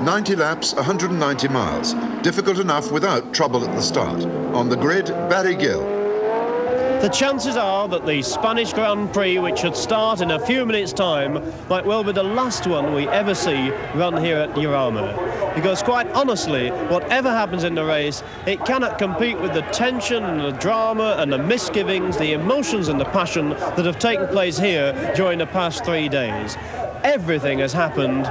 90 laps, 190 miles. Difficult enough without trouble at the start. On the grid, Barry Gill. The chances are that the Spanish Grand Prix, which should start in a few minutes' time, might well be the last one we ever see run here at Jarama. Because quite honestly, whatever happens in the race, it cannot compete with the tension and the drama and the misgivings, the emotions and the passion that have taken place here during the past 3 days. Everything has happened,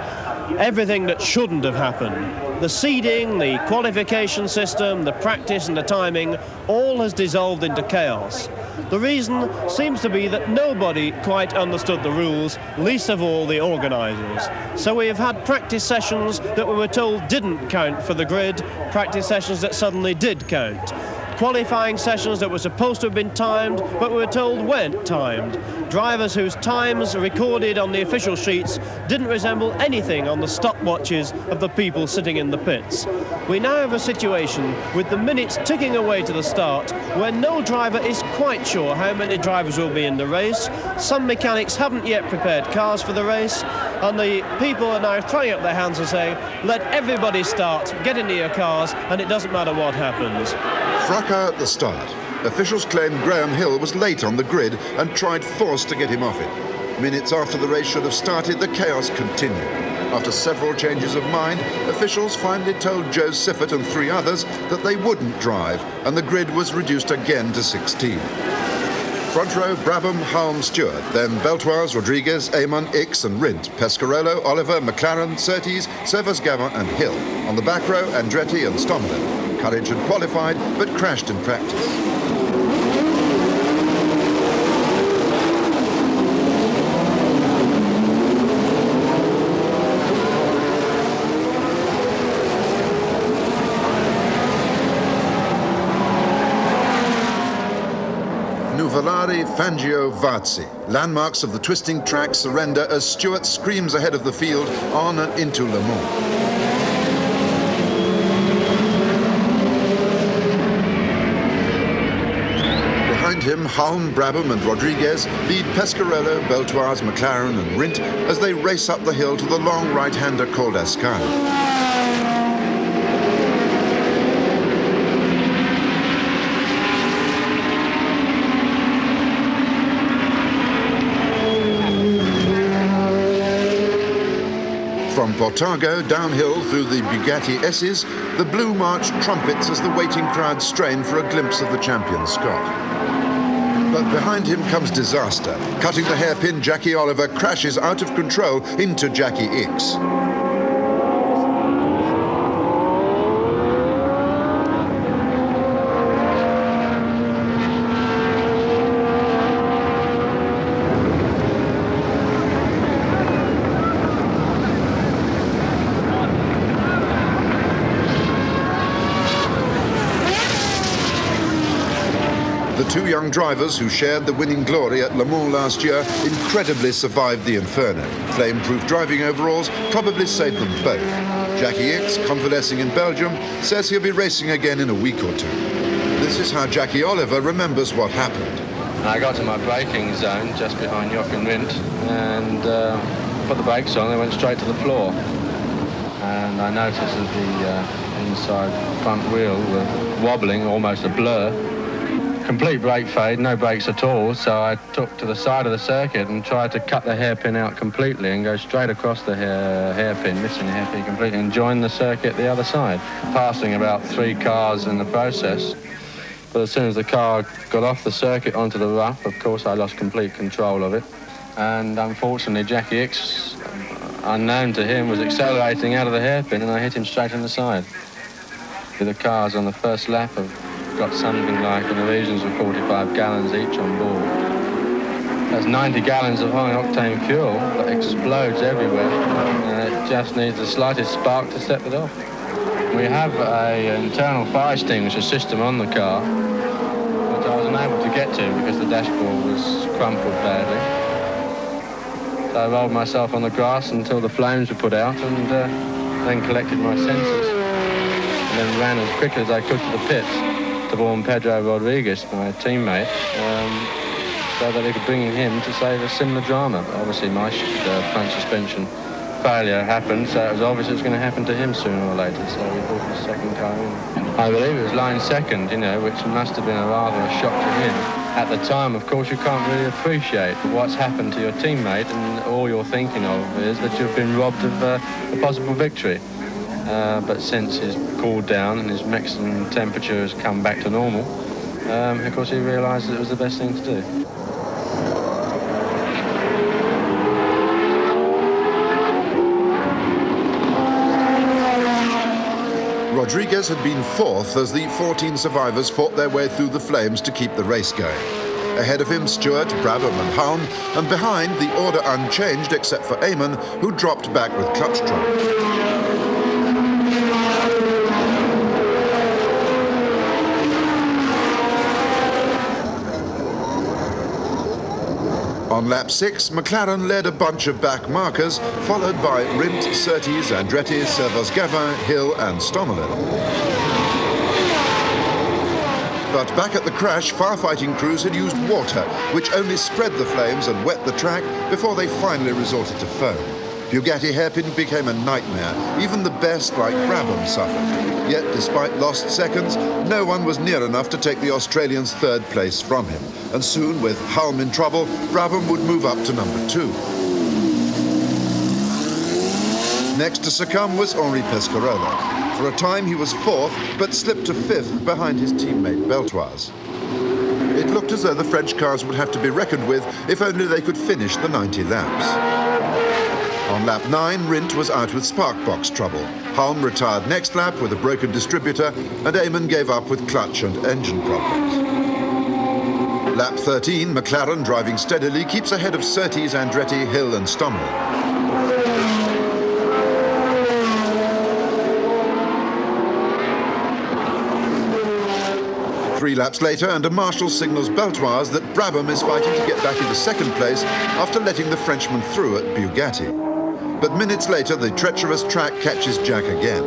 everything that shouldn't have happened. The seeding, the qualification system, the practice and the timing, all has dissolved into chaos. The reason seems to be that nobody quite understood the rules, least of all the organisers. So we have had practice sessions that we were told didn't count for the grid, practice sessions that suddenly did count. Qualifying sessions that were supposed to have been timed, but we were told weren't timed. Drivers whose times recorded on the official sheets didn't resemble anything on the stopwatches of the people sitting in the pits. We now have a situation with the minutes ticking away to the start where no driver is quite sure how many drivers will be in the race. Some mechanics haven't yet prepared cars for the race, and the people are now throwing up their hands and saying, let everybody start, get into your cars, and it doesn't matter what happens. Fracas at the start. Officials claim Graham Hill was late on the grid and tried force to get him off it. Minutes after the race should have started, the chaos continued. After several changes of mind, officials finally told Joe Siffert and 3 others that they wouldn't drive, and the grid was reduced again to 16. Front row, Brabham, Halm, Stewart, then Beltoise, Rodriguez, Amon, Ix and Rindt, Pescarolo, Oliver, McLaren, Surtees, Servas Gavin and Hill. On the back row, Andretti and Stommelen. Courage had qualified, but crashed in practice. Nuvolari, Fangio, Varzi. Landmarks of the twisting track surrender as Stewart screams ahead of the field on and into Le Mans. Behind him, Halm, Brabham and Rodriguez lead Pescarolo, Beltoise, McLaren and Rindt as they race up the hill to the long right-hander called Ascani. From Portago downhill through the Bugatti S's, the Blue March trumpets as the waiting crowd strain for a glimpse of the champion Scot. But behind him comes disaster. Cutting the hairpin, Jackie Oliver crashes out of control into Jackie Ix. The 2 young drivers who shared the winning glory at Le Mans last year incredibly survived the inferno. Flame-proof driving overalls probably saved them both. Jackie Ix, convalescing in Belgium, says he'll be racing again in a week or 2. This is how Jackie Oliver remembers what happened. I got to my braking zone just behind Jochen Rindt and put the brakes on. They went straight to the floor. And I noticed that the inside front wheel were wobbling, almost a blur. Complete brake fade, no brakes at all, so I took to the side of the circuit and tried to cut the hairpin out completely and go straight across the hairpin, missing the hairpin completely, and join the circuit the other side, passing about 3 cars in the process. But as soon as the car got off the circuit onto the rough, of course I lost complete control of it. And unfortunately Jackie Ix, unknown to him, was accelerating out of the hairpin and I hit him straight in the side. The cars on the first lap have got something like in the regions of 45 gallons each on board. That's 90 gallons of high-octane fuel that explodes everywhere, and it just needs the slightest spark to set it off. We have an internal fire extinguisher system on the car, which I was unable to get to because the dashboard was crumpled badly. So I rolled myself on the grass until the flames were put out and then collected my senses and then ran as quickly as I could to the pits to warn Pedro Rodriguez, my teammate, so that they could bring in him to save a similar drama. But obviously my front suspension failure happened, so it was obvious it was going to happen to him sooner or later, so we brought the second car in. I believe it was line second, you know, which must have been rather a shock to him. At the time, of course, you can't really appreciate what's happened to your teammate, and all you're thinking of is that you've been robbed of a possible victory. But since he's cooled down and his maximum temperature has come back to normal, of course he realised it was the best thing to do. Rodriguez had been fourth as the 14 survivors fought their way through the flames to keep the race going. Ahead of him, Stewart, Brabham and Halm, and behind, the order unchanged except for Eamon, who dropped back with clutch trouble. On lap 6, McLaren led a bunch of back markers, followed by Rindt, Surtees, Andretti, Servos-Gavin, Hill and Stommelen. But back at the crash, firefighting crews had used water, which only spread the flames and wet the track before they finally resorted to foam. Bugatti hairpin became a nightmare. Even the best, like Brabham, suffered. Yet, despite lost seconds, no one was near enough to take the Australian's third place from him. And soon, with Halm in trouble, Brabham would move up to number 2. Next to succumb was Henri Pescarolo. For a time, he was 4th, but slipped to 5th behind his teammate Beltoise. It looked as though the French cars would have to be reckoned with if only they could finish the 90 laps. On lap 9, Rindt was out with spark box trouble. Halm retired next lap with a broken distributor, and Eamon gave up with clutch and engine problems. Lap 13, McLaren, driving steadily, keeps ahead of Surtees, Andretti, Hill and Stommelen. Three laps later, and a marshal signals Beltoise that Brabham is fighting to get back into second place after letting the Frenchman through at Bugatti. But minutes later, the treacherous track catches Jack again.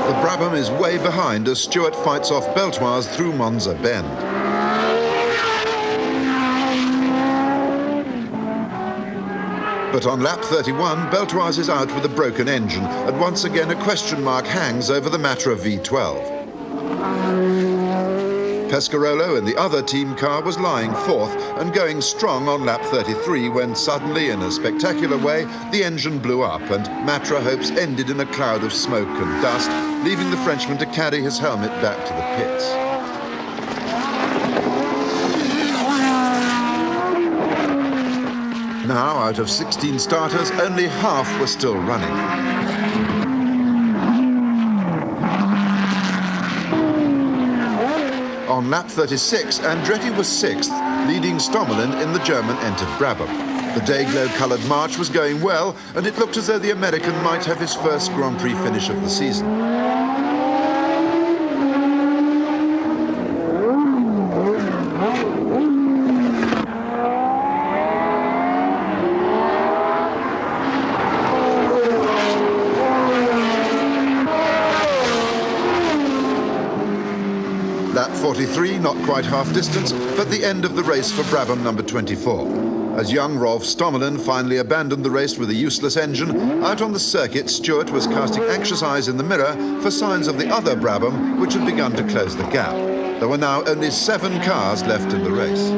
The Brabham is way behind as Stewart fights off Beltoise through Monza Bend. But on lap 31, Beltoise is out with a broken engine, and once again a question mark hangs over the Matra V12. Pescarolo in the other team car was lying 4th and going strong on lap 33 when suddenly, in a spectacular way, the engine blew up and Matra hopes ended in a cloud of smoke and dust, leaving the Frenchman to carry his helmet back to the pits. Now, out of 16 starters, only half were still running. On lap 36, Andretti was 6th, leading Stommelen in the German-entered Brabham. The day-glow-coloured march was going well, and it looked as though the American might have his first Grand Prix finish of the season. Lap 43, not quite half distance, but the end of the race for Brabham number 24. As young Rolf Stommelen finally abandoned the race with a useless engine, out on the circuit, Stewart was casting anxious eyes in the mirror for signs of the other Brabham, which had begun to close the gap. There were now only 7 cars left in the race.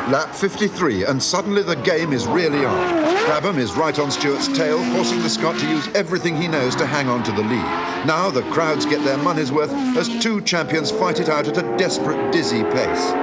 Lap 53, and suddenly the game is really on. Brabham is right on Stewart's tail, forcing the Scot to use everything he knows to hang on to the lead. Now the crowds get their money's worth as 2 champions fight it out at a desperate, dizzy pace.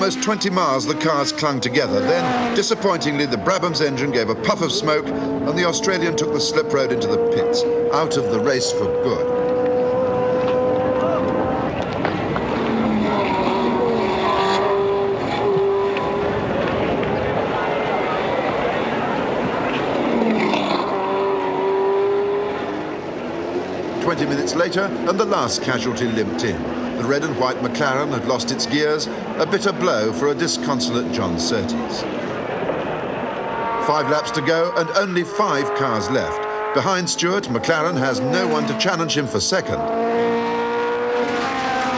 almost 20 miles, the cars clung together. Then, disappointingly, the Brabham's engine gave a puff of smoke, and the Australian took the slip road into the pits, out of the race for good. Minutes later, and the last casualty limped in. The red and white McLaren had lost its gears, a bitter blow for a disconsolate John Surtees. 5 laps to go and only 5 cars left. Behind Stewart, McLaren has no one to challenge him for second.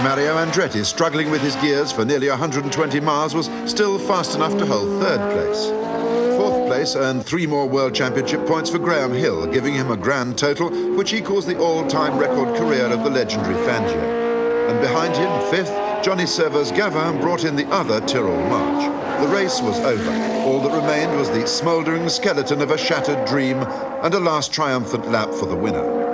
Mario Andretti, struggling with his gears for nearly 120 miles, was still fast enough to hold 3rd place. 4th place earned 3 more World Championship points for Graham Hill, giving him a grand total which equals the all-time record career of the legendary Fangio. And behind him, 5th, Johnny Servo's Gavin brought in the other Tyrrell March. The race was over. All that remained was the smouldering skeleton of a shattered dream and a last triumphant lap for the winner.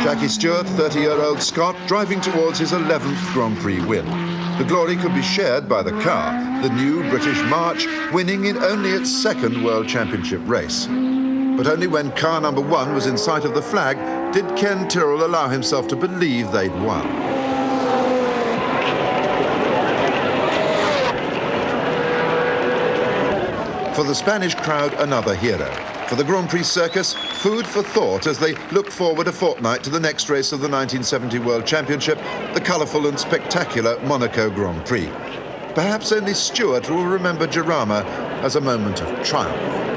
Jackie Stewart, 30-year-old Scot, driving towards his 11th Grand Prix win. The glory could be shared by the car, the new British March, winning in only its 2nd World Championship race. But only when car number 1 was in sight of the flag did Ken Tyrrell allow himself to believe they'd won. For the Spanish crowd, another hero. For the Grand Prix circus, food for thought as they look forward a fortnight to the next race of the 1970 World Championship, the colourful and spectacular Monaco Grand Prix. Perhaps only Stewart will remember Jarama as a moment of triumph.